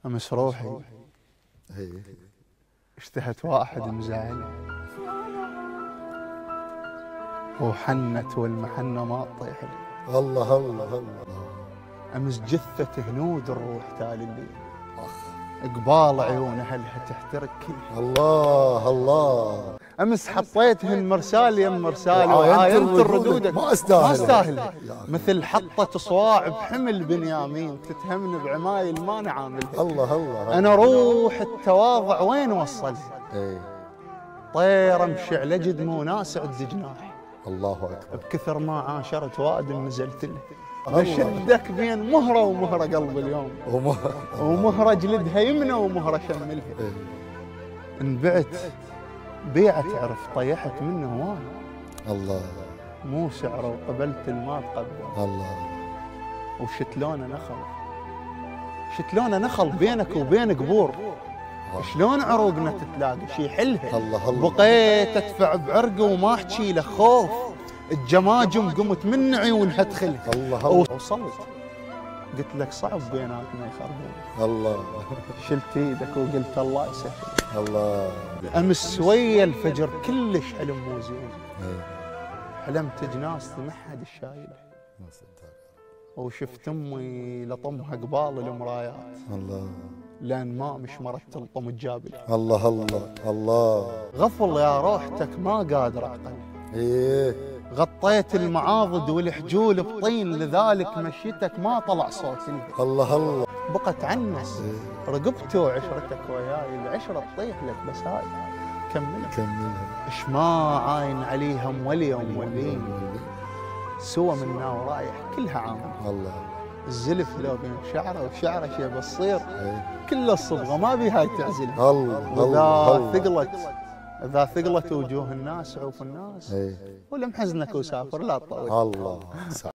أمس روحي اي اشتهت واحد مزعل وحنت والمحنة ما تطيح لي. الله الله الله. أمس جثة هنود الروح تالي الليل، اخ قبال عيون أهلها تحترق كلها. الله الله. أمس حطيتهن مرسال يم مرسال وعاينت وعاينت ردودك ما استاهل مثل حطة صواع بحمل بنيامين تتهمن بعمايل ما نعاملها. الله الله. أنا روح التواضع وين وصلها؟ اي طير امشي على جد مو ناسع جناح، الله اكبر. بكثر ما عاشرت وادم نزلت له. بشدك بين مهرة ومهرة قلب اليوم، ومهرة جلدها يمنى ومهرة شملها. إيه. انبعت بيعة تعرف طيحت منه هوان، الله مو سعره وقبلت الما تقبل. الله. وشتلونه نخل، شتلونه نخل بينك وبين قبور، شلون عروقنا تتلاقى شي حلها. الله الله. بقيت ادفع بعرقه وما احكي له خوف، الجماجم قمت من عيونها تخلها. الله الله. وصلت قلت لك صعب بيناتنا يخربون. الله. شلت ايدك وقلت الله يسهل. الله. امس ويا الفجر كلش حلم مو زين، إيه. حلمت جنازتي ما حد شايله، ما صدق. وشفت امي لطمها قبال المرايات الله. لان ما مش مرت تلطم الجابل. الله الله الله. غفل يا روحتك ما قادر اعقل، ايه غطيت المعاضد والحجول بطين لذلك مشيتك ما طلع صوت لها. الله الله. بقت عنس رقبتي وعشرتك وياي، العشرة تطيح لك بس هاي كملها. كملها. اش ما عاين عليها مولية ومولين، سوى منا ورايح كلها عامل. الله. الزلف لو بين شعره وشعره شي بصير إيه. كل الصبغة ما بيها تعزلها. الله وإذا الله. ثقلت إذا ثقلت وجوه الناس عوف الناس، إيه. ولم حزنك وسافر لا تطول. الله.